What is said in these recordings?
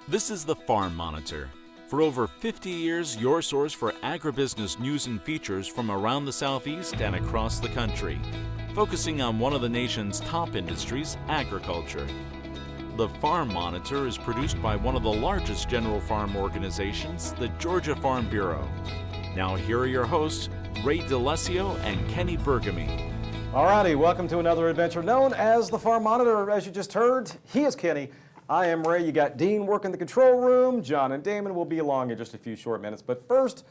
This is the Farm Monitor. For over 50 years, your source for agribusiness news and features from around the Southeast and across the country, focusing on one of the nation's top industries, agriculture. The Farm Monitor is produced by one of the largest general farm organizations, the Georgia Farm Bureau. Now here are your hosts, Ray DeLessio and Kenny Bergamy. Alrighty, welcome to another adventure known as the Farm Monitor. As you just heard, he is Kenny. I am Ray. You got Dean working the control room. John and Damon will be along in just a few short minutes. But first,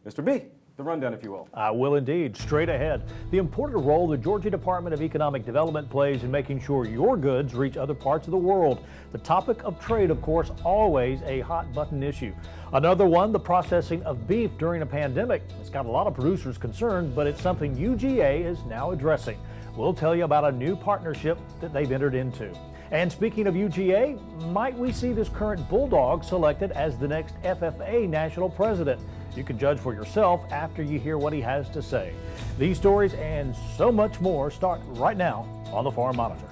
Mr. B, the rundown, if you will. I will indeed. Straight ahead, the important role the Georgia Department of Economic Development plays in making sure your goods reach other parts of the world. The topic of trade, of course, always a hot button issue. Another one, the processing of beef during a pandemic. It's got a lot of producers concerned, but it's something UGA is now addressing. We'll tell you about a new partnership that they've entered into. And speaking of UGA, might we see this current Bulldog selected as the next FFA national president? You can judge for yourself after you hear what he has to say. These stories and so much more start right now on the Farm Monitor.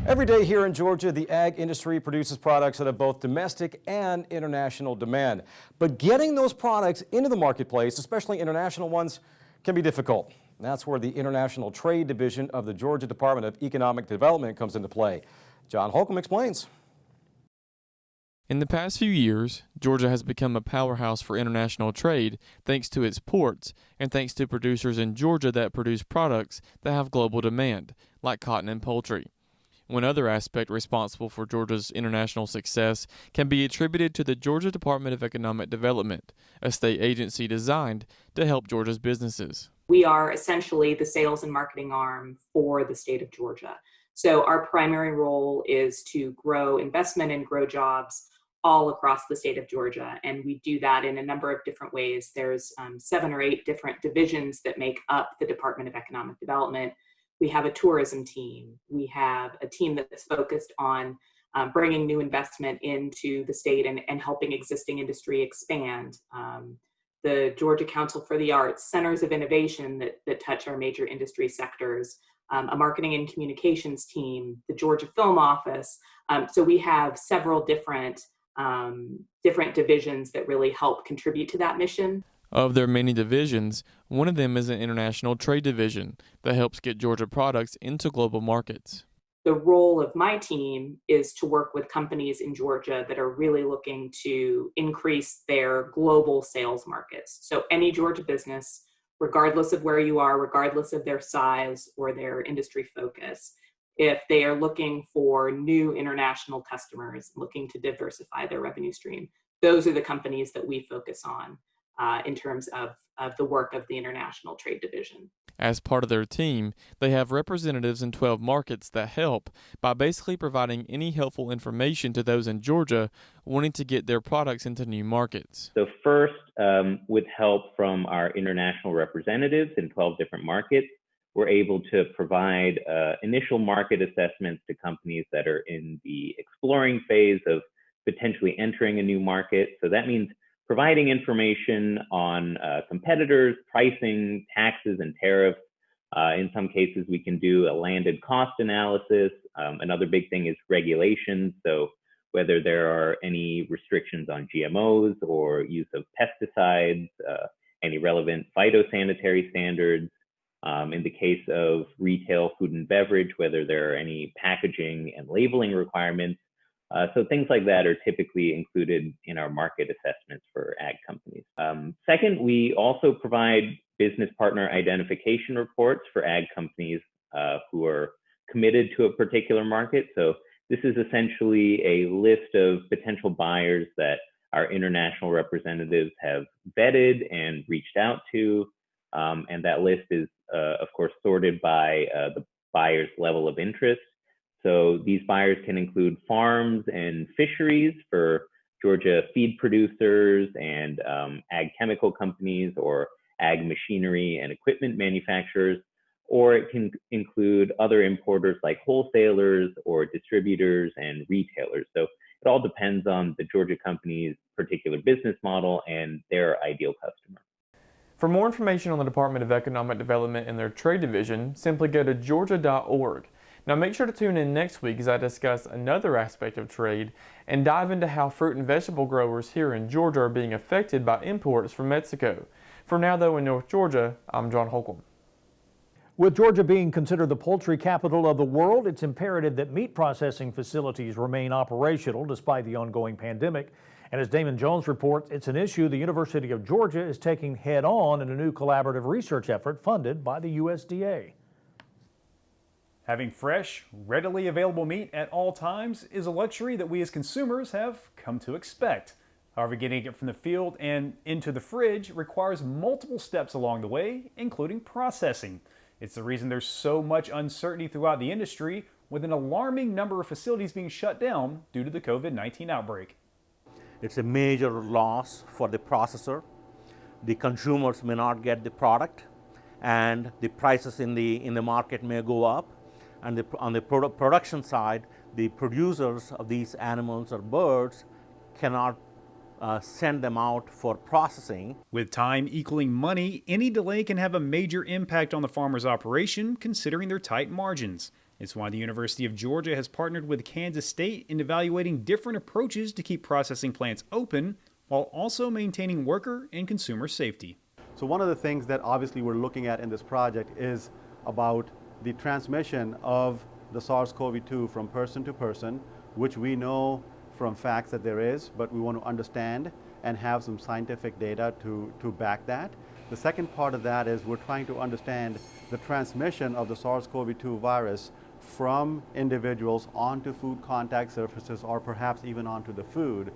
Every day here in Georgia, the ag industry produces products that have both domestic and international demand. But getting those products into the marketplace, especially international ones, can be difficult. That's where the International Trade Division of the Georgia Department of Economic Development comes into play. John Holcomb explains. In the past few years, Georgia has become a powerhouse for international trade thanks to its ports and thanks to producers in Georgia that produce products that have global demand, like cotton and poultry. One other aspect responsible for Georgia's international success can be attributed to the Georgia Department of Economic Development, a state agency designed to help Georgia's businesses. We are essentially the sales and marketing arm for the state of Georgia. So our primary role is to grow investment and grow jobs all across the state of Georgia. And we do that in a number of different ways. There's 7 or 8 different divisions that make up the Department of Economic Development. We have a tourism team. We have a team that's focused on bringing new investment into the state and helping existing industry expand. The Georgia Council for the Arts, centers of innovation that touch our major industry sectors, a marketing and communications team, the Georgia Film Office. So we have several different divisions that really help contribute to that mission. Of their many divisions, one of them is an international trade division that helps get Georgia products into global markets. The role of my team is to work with companies in Georgia that are really looking to increase their global sales markets. So any Georgia business, regardless of where you are, regardless of their size or their industry focus, if they are looking for new international customers, looking to diversify their revenue stream, those are the companies that we focus on in terms of the work of the International Trade Division. As part of their team, they have representatives in 12 markets that help by basically providing any helpful information to those in Georgia wanting to get their products into new markets. So first, with help from our international representatives in 12 different markets, we're able to provide initial market assessments to companies that are in the exploring phase of potentially entering a new market. So that means providing information on competitors, pricing, taxes, and tariffs. In some cases, we can do a landed cost analysis. Another big thing is regulations. So whether there are any restrictions on GMOs or use of pesticides, any relevant phytosanitary standards. In the case of retail food and beverage, whether there are any packaging and labeling requirements. So things like that are typically included in our market assessments for ag companies. Second, we also provide business partner identification reports for ag companies who are committed to a particular market. So this is essentially a list of potential buyers that our international representatives have vetted and reached out to. And that list is, of course, sorted by the buyer's level of interest. So these buyers can include farms and fisheries for Georgia feed producers and ag chemical companies or ag machinery and equipment manufacturers, or it can include other importers like wholesalers or distributors and retailers. So it all depends on the Georgia company's particular business model and their ideal customer. For more information on the Department of Economic Development and their trade division, simply go to georgia.org. Now make sure to tune in next week as I discuss another aspect of trade and dive into how fruit and vegetable growers here in Georgia are being affected by imports from Mexico. For now though, in North Georgia, I'm John Holcomb. With Georgia being considered the poultry capital of the world, it's imperative that meat processing facilities remain operational despite the ongoing pandemic. And as Damon Jones reports, it's an issue the University of Georgia is taking head on in a new collaborative research effort funded by the USDA. Having fresh, readily available meat at all times is a luxury that we as consumers have come to expect. However, getting it from the field and into the fridge requires multiple steps along the way, including processing. It's the reason there's so much uncertainty throughout the industry, with an alarming number of facilities being shut down due to the COVID-19 outbreak. It's a major loss for the processor. The consumers may not get the product, and the prices in the market may go up. And on the production side, the producers of these animals or birds cannot send them out for processing. With time equaling money, any delay can have a major impact on the farmer's operation, considering their tight margins. It's why the University of Georgia has partnered with Kansas State in evaluating different approaches to keep processing plants open while also maintaining worker and consumer safety. So one of the things that obviously we're looking at in this project is about the transmission of the SARS-CoV-2 from person to person, which we know from facts that there is, but we want to understand and have some scientific data to back that. The second part of that is we're trying to understand the transmission of the SARS-CoV-2 virus from individuals onto food contact surfaces or perhaps even onto the food.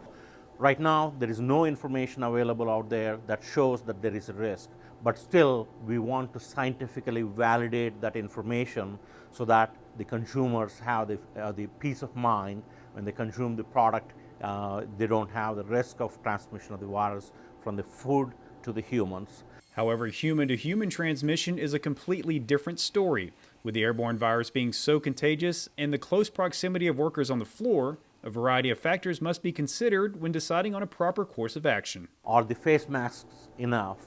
Right now, there is no information available out there that shows that there is a risk, but still we want to scientifically validate that information so that the consumers have the peace of mind when they consume the product. They don't have the risk of transmission of the virus from the food to the humans. However, human-to-human transmission is a completely different story. With the airborne virus being so contagious and the close proximity of workers on the floor, a variety of factors must be considered when deciding on a proper course of action. Are the face masks enough?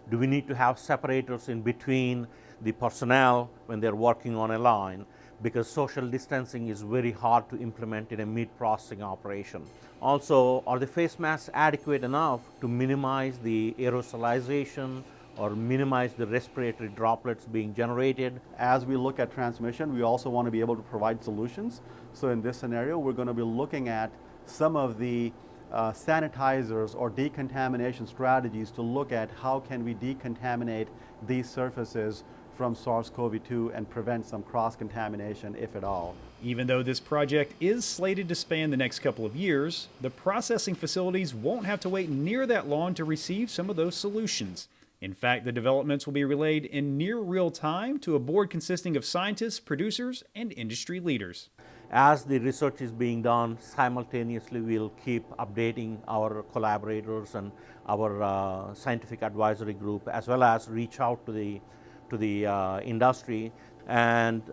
Do we need to have separators in between the personnel when they're working on a line? Because social distancing is very hard to implement in a meat processing operation. Also, are the face masks adequate enough to minimize the aerosolization or minimize the respiratory droplets being generated? As we look at transmission, we also want to be able to provide solutions. So in this scenario, we're going to be looking at some of the sanitizers or decontamination strategies to look at how can we decontaminate these surfaces from SARS-CoV-2 and prevent some cross-contamination, if at all. Even though this project is slated to span the next couple of years, the processing facilities won't have to wait near that long to receive some of those solutions. In fact, the developments will be relayed in near real time to a board consisting of scientists, producers, and industry leaders. As the research is being done, simultaneously we'll keep updating our collaborators and our scientific advisory group, as well as reach out to the industry, and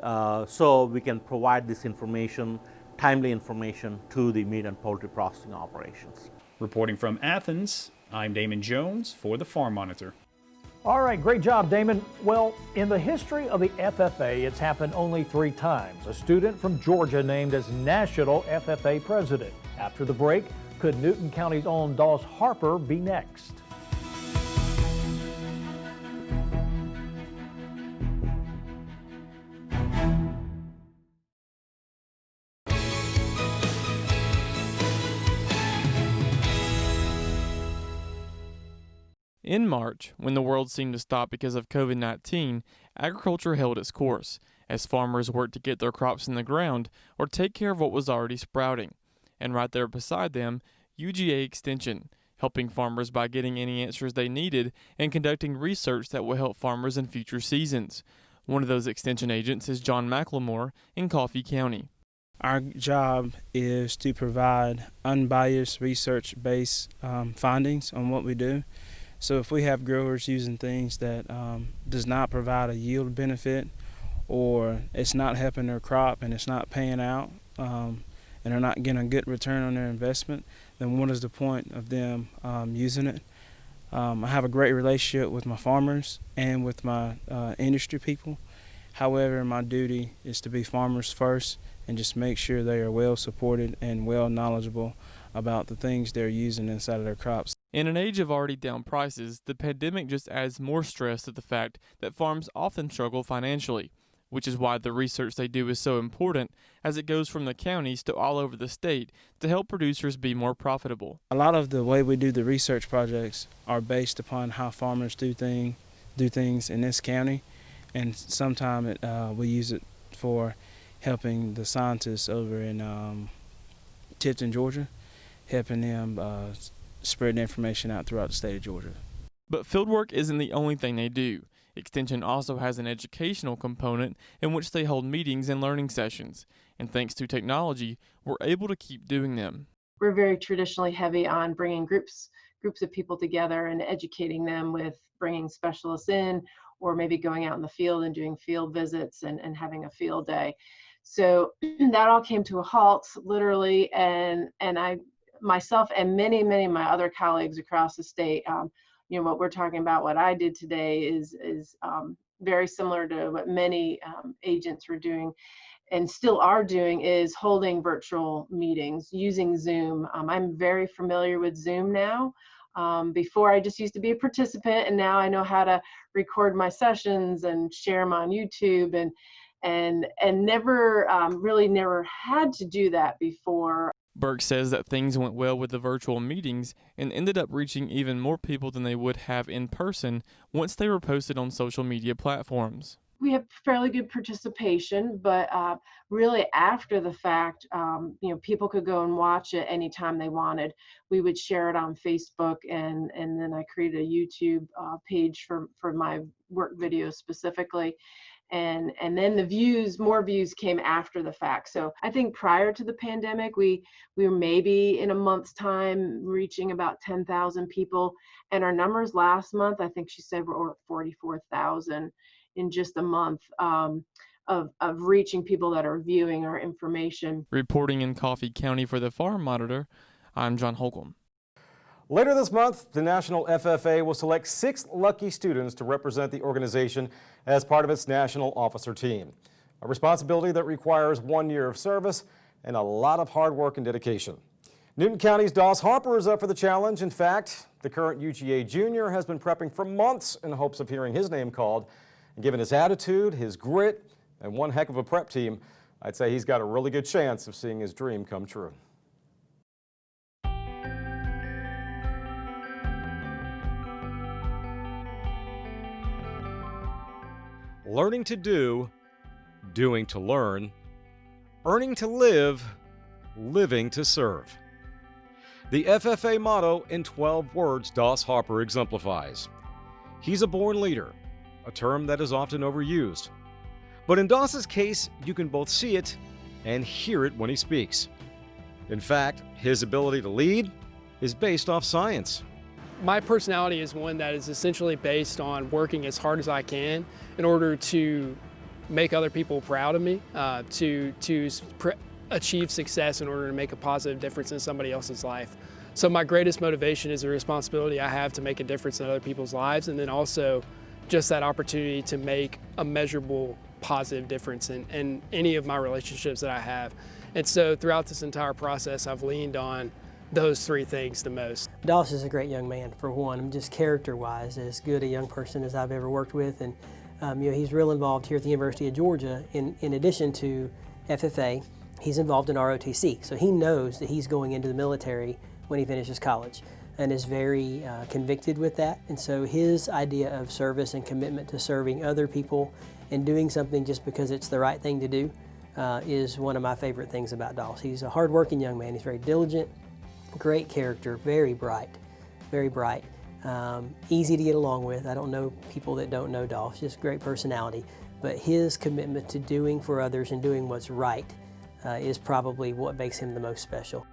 so we can provide this information, timely information, to the meat and poultry processing operations. Reporting from Athens, I'm Damon Jones for the Farm Monitor. All right, great job, Damon. Well, in the history of the FFA, it's happened only 3 times. A student from Georgia named as National FFA President. After the break, could Newton County's own Doss Harper be next? In March, when the world seemed to stop because of COVID-19, agriculture held its course as farmers worked to get their crops in the ground or take care of what was already sprouting. And right there beside them, UGA Extension, helping farmers by getting any answers they needed and conducting research that will help farmers in future seasons. One of those extension agents is John McLemore in Coffee County. Our job is to provide unbiased research-based findings on what we do. So if we have growers using things that does not provide a yield benefit, or it's not helping their crop and it's not paying out, and they're not getting a good return on their investment, then what is the point of them using it? I have a great relationship with my farmers and with my industry people. However, my duty is to be farmers first and just make sure they are well supported and well knowledgeable about the things they're using inside of their crops. In an age of already down prices, the pandemic just adds more stress to the fact that farms often struggle financially, which is why the research they do is so important, as it goes from the counties to all over the state to help producers be more profitable. A lot of the way we do the research projects are based upon how farmers do things in this county, and sometimes we use it for helping the scientists over in Tipton, Georgia, helping them spread information out throughout the state of Georgia. But fieldwork isn't the only thing they do. Extension also has an educational component in which they hold meetings and learning sessions, and thanks to technology, we're able to keep doing them. We're very traditionally heavy on bringing groups of people together and educating them with bringing specialists in, or maybe going out in the field and doing field visits and having a field day. So that all came to a halt, literally, and I myself and many of my other colleagues across the state, what we're talking about, what I did today is very similar to what many agents were doing and still are doing, is holding virtual meetings using Zoom. I'm very familiar with Zoom now. Before I just used to be a participant, and now I know how to record my sessions and share them on YouTube, and never had to do that before. Burke says that things went well with the virtual meetings and ended up reaching even more people than they would have in person once they were posted on social media platforms. We have fairly good participation, but really after the fact, people could go and watch it anytime they wanted. We would share it on Facebook, and then I created a YouTube page for my work videos specifically. And then more views came after the fact. So I think prior to the pandemic, we were maybe in a month's time reaching about 10,000 people. And our numbers last month, I think she said, were 44,000 in just a month of reaching people that are viewing our information. Reporting in Coffee County for the Farm Monitor, I'm John Holcomb. Later this month, the National FFA will select 6 lucky students to represent the organization as part of its national officer team. A responsibility that requires 1 year of service and a lot of hard work and dedication. Newton County's Doss Harper is up for the challenge. In fact, the current UGA junior has been prepping for months in hopes of hearing his name called. And given his attitude, his grit, and one heck of a prep team, I'd say he's got a really good chance of seeing his dream come true. Learning to do, doing to learn, earning to live, living to serve. The FFA motto in 12 words Doss Harper exemplifies. He's a born leader, a term that is often overused. But in Doss's case, you can both see it and hear it when he speaks. In fact, his ability to lead is based off science. My personality is one that is essentially based on working as hard as I can in order to make other people proud of me, to achieve success in order to make a positive difference in somebody else's life. So my greatest motivation is the responsibility I have to make a difference in other people's lives, and then also just that opportunity to make a measurable positive difference in any of my relationships that I have. And so throughout this entire process, I've leaned on those 3 things the most. Doss is a great young man, for one, just character-wise, as good a young person as I've ever worked with, and he's real involved here at the University of Georgia. In addition to FFA, he's involved in ROTC, so he knows that he's going into the military when he finishes college, and is very convicted with that. And so his idea of service and commitment to serving other people and doing something just because it's the right thing to do is one of my favorite things about Doss. He's a hard-working young man. He's very diligent, great character, very bright, easy to get along with. I don't know people that don't know Doss, just great personality. But his commitment to doing for others and doing what's right is probably what makes him the most special.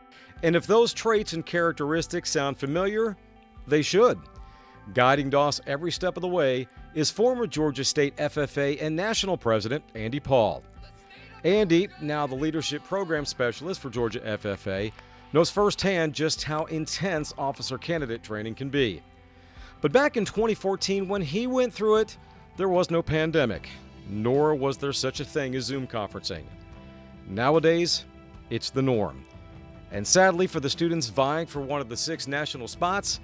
And if those traits and characteristics sound familiar, they should. Guiding Doss every step of the way is former Georgia State FFA and National President Andy Paul. Andy, now the Leadership Program Specialist for Georgia FFA, knows firsthand just how intense officer candidate training can be. But back in 2014, when he went through it, there was no pandemic. nor was there such a thing as Zoom conferencing. Nowadays, it's the norm. And sadly for the students vying for one of the 6 national spots,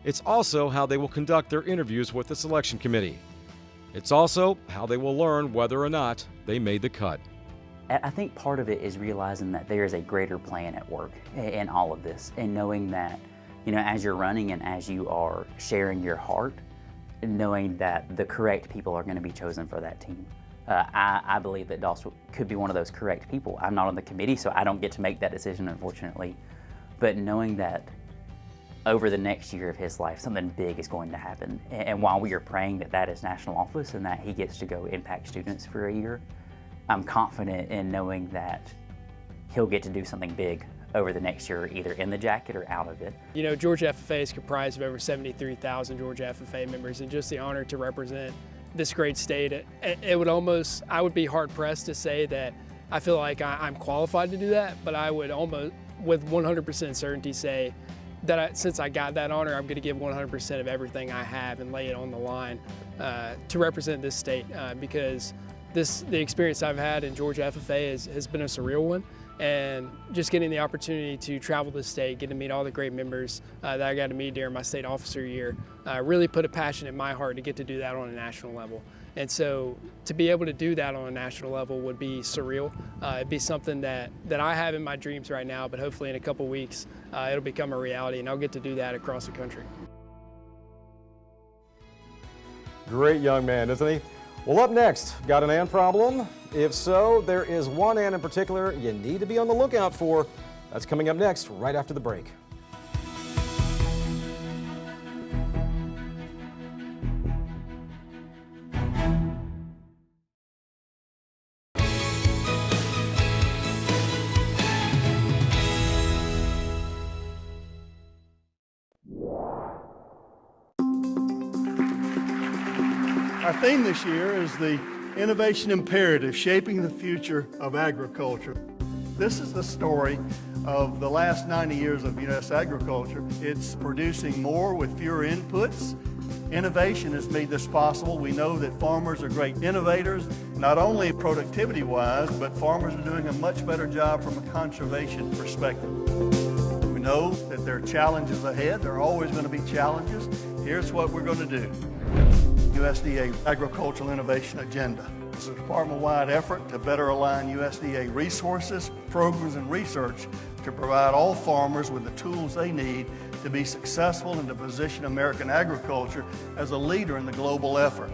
it's also how they will conduct their interviews with the selection committee. It's also how they will learn whether or not they made the cut. I think part of it is realizing that there is a greater plan at work in all of this, and knowing that, as you're running and as you are sharing your heart, knowing that the correct people are going to be chosen for that team. I believe that Doss could be one of those correct people. I'm not on the committee, so I don't get to make that decision, unfortunately. But knowing that over the next year of his life, something big is going to happen. And while we are praying that that is national office and that he gets to go impact students for a year, I'm confident in knowing that he'll get to do something big over the next year, either in the jacket or out of it. Georgia FFA is comprised of over 73,000 Georgia FFA members, and just the honor to represent this great state, I would be hard pressed to say that I feel like I'm qualified to do that, but I would almost with 100% certainty say that since I got that honor, I'm going to give 100% of everything I have and lay it on the line to represent this state, because the experience I've had in Georgia FFA has been a surreal one. And just getting the opportunity to travel the state, getting to meet all the great members that I got to meet during my state officer year, really put a passion in my heart to get to do that on a national level. And so to be able to do that on a national level would be surreal. It'd be something that I have in my dreams right now, but hopefully in a couple weeks it'll become a reality and I'll get to do that across the country. Great young man, isn't he? Well, up next, got an ant problem? If so, there is one ant in particular you need to be on the lookout for. That's coming up next, right after the break. Our theme this year is the Innovation Imperative, Shaping the Future of Agriculture. This is the story of the last 90 years of U.S. agriculture. It's producing more with fewer inputs. Innovation has made this possible. We know that farmers are great innovators, not only productivity-wise, but farmers are doing a much better job from a conservation perspective. We know that there are challenges ahead. There are always going to be challenges. Here's what we're going to do. USDA Agricultural Innovation Agenda. This is a department-wide effort to better align USDA resources, programs, and research to provide all farmers with the tools they need to be successful and to position American agriculture as a leader in the global effort.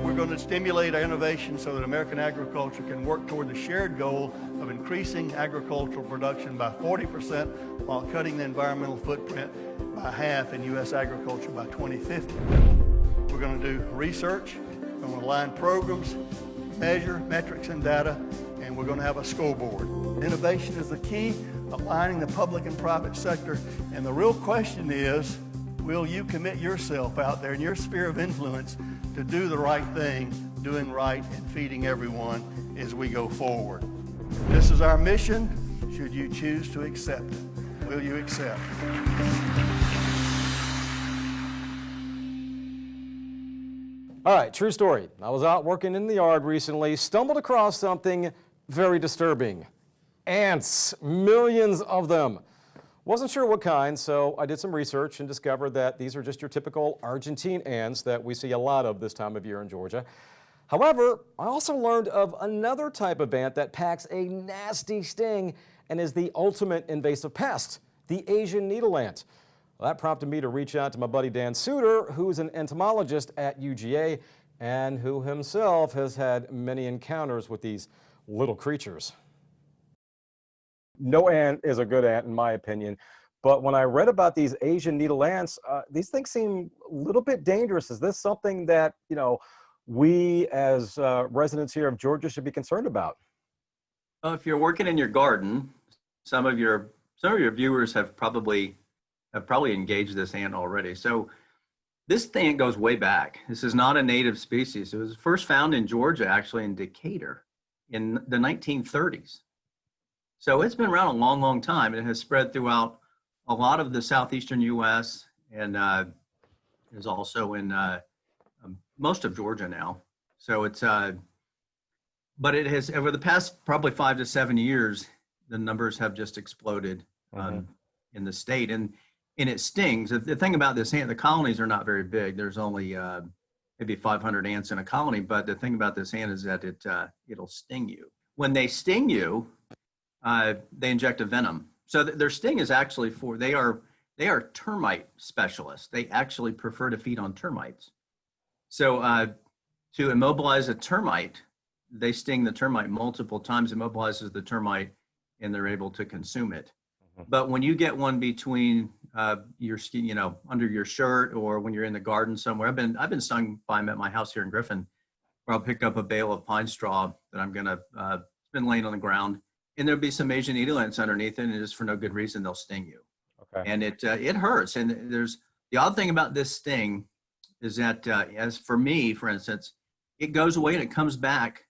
We're going to stimulate our innovation so that American agriculture can work toward the shared goal of increasing agricultural production by 40% while cutting the environmental footprint by half in U.S. agriculture by 2050. We're going to do research, we're going to align programs, measure metrics and data, and we're going to have a scoreboard. Innovation is the key, aligning the public and private sector, and the real question is, will you commit yourself out there in your sphere of influence to do the right thing, doing right and feeding everyone as we go forward? This is our mission, should you choose to accept it. Will you accept? All right, true story. I was out working in the yard recently, stumbled across something very disturbing. Ants, millions of them. Wasn't sure what kind, so I did some research and discovered that these are just your typical Argentine ants that we see a lot of this time of year in Georgia. However, I also learned of another type of ant that packs a nasty sting and is the ultimate invasive pest, the Asian needle ant. Well, that prompted me to reach out to my buddy Dan Suter, who's an entomologist at UGA and who himself has had many encounters with these little creatures. No ant is a good ant in my opinion, but when I read about these Asian needle ants, these things seem a little bit dangerous. Is this something that, we as residents here of Georgia should be concerned about? Well, if you're working in your garden, some of your viewers have probably engaged this ant already. So this ant goes way back. This is not a native species. It was first found in Georgia, actually in Decatur in the 1930s. So it's been around a long, long time. It has spread throughout a lot of the southeastern U.S. and is also in most of Georgia now. So it's, but it has, over the past probably 5 to 7 years, the numbers have just exploded in the state. And it stings. The thing about this ant, the colonies are not very big. There's only maybe 500 ants in a colony. But the thing about this ant is that it'll sting you. When they sting you, they inject a venom. So their sting is actually they are termite specialists. They actually prefer to feed on termites. So to immobilize a termite, they sting the termite multiple times, immobilizes the termite, and they're able to consume it. But when you get one between your skin, you know, under your shirt, or when you're in the garden somewhere, I've been stung by them at my house here in Griffin, where I'll pick up a bale of pine straw that I'm gonna it's been laying on the ground, and there'll be some Asian needle ants underneath it, and just for no good reason they'll sting you. Okay. And it hurts. And there's the odd thing about this sting is that as for me, for instance, it goes away and it comes back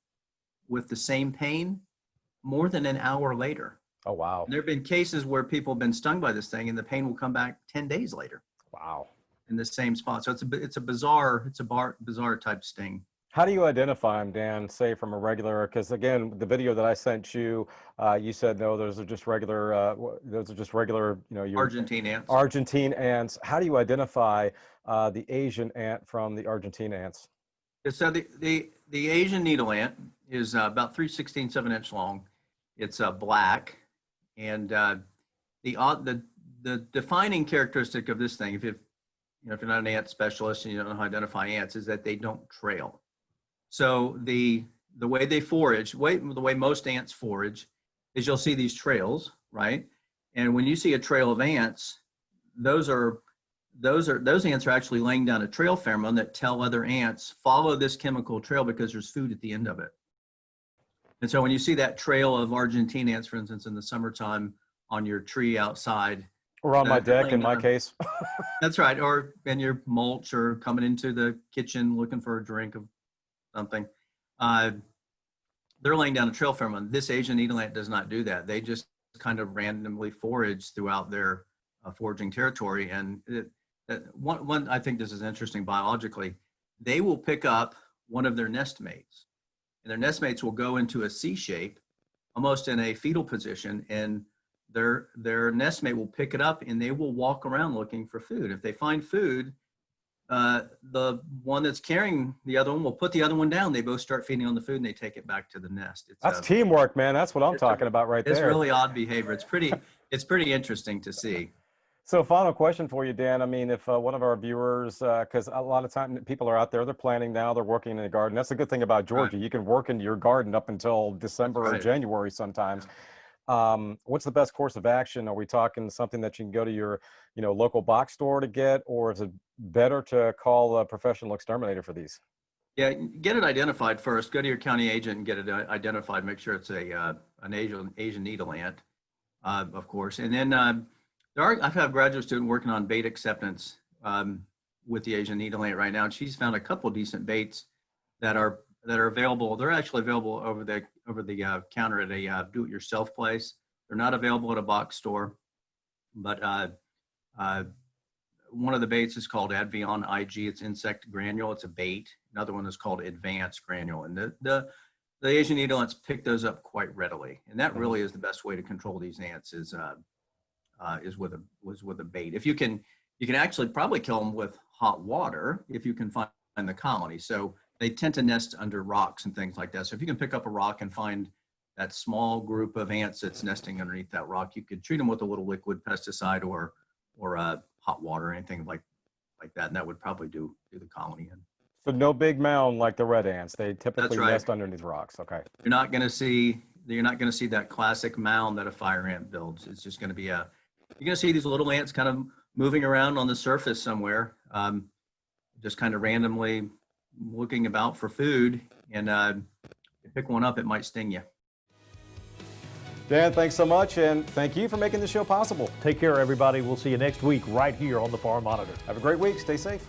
with the same pain more than an hour later. Oh, wow. There have been cases where people have been stung by this thing and the pain will come back 10 days later. Wow. In the same spot. So it's a bizarre type sting. How do you identify them, Dan, say from a regular, because again, the video that I sent you, you said, no, those are just regular, you know, your Argentine ants. Argentine ants. How do you identify the Asian ant from the Argentine ants? So the Asian needle ant is about 3/16, 7-inch long. It's black. And the defining characteristic of this thing, if you're not an ant specialist and you don't know how to identify ants, is that they don't trail. So the way they forage, the way most ants forage, is you'll see these trails, right? And when you see a trail of ants, those ants are actually laying down a trail pheromone that tell other ants, follow this chemical trail because there's food at the end of it. And so when you see that trail of Argentine ants, for instance, in the summertime on your tree outside. Or on my deck, in my case. That's right. Or in your mulch, or coming into the kitchen looking for a drink of something. They're laying down a trail pheromone. This Asian needle ant does not do that. They just kind of randomly forage throughout their foraging territory. And one, I think this is interesting biologically, they will pick up one of their nest mates. And their nest mates will go into a C shape, almost in a fetal position, and their nest mate will pick it up and they will walk around looking for food. If they find food, the one that's carrying the other one will put the other one down. They both start feeding on the food and they take it back to the nest. That's teamwork, man. That's what I'm talking about right there. It's really odd behavior. It's pretty interesting to see. So final question for you, Dan. I mean, if one of our viewers, because a lot of time people are out there, they're planting now, they're working in the garden. That's the good thing about Georgia. Right. You can work in your garden up until December or January sometimes. What's the best course of action? Are we talking something that you can go to your, local box store to get, or is it better to call a professional exterminator for these? Yeah, get it identified first. Go to your county agent and get it identified. Make sure it's an Asian needle ant, of course. And then I've had a graduate student working on bait acceptance with the Asian needle ant right now, and she's found a couple decent baits that are available. They're actually available over the counter at a do-it-yourself place. They're not available at a box store, but one of the baits is called Advion IG. It's insect granule. It's a bait. Another one is called Advanced Granule, and the Asian needle ants pick those up quite readily. And that really is the best way to control these ants is with a bait. If you can actually probably kill them with hot water if you can find the colony. So they tend to nest under rocks and things like that. So if you can pick up a rock and find that small group of ants that's nesting underneath that rock, you could treat them with a little liquid pesticide or hot water or anything like that, and that would probably do the colony in. So no big mound like the red ants. They typically nest underneath rocks. Okay. You're not going to see that classic mound that a fire ant builds. It's just going to be you're going to see these little ants kind of moving around on the surface somewhere, just kind of randomly looking about for food, and you pick one up, it might sting you. Dan, thanks so much, and thank you for making the show possible. Take care, everybody. We'll see you next week right here on the Farm Monitor. Have a great week. Stay safe.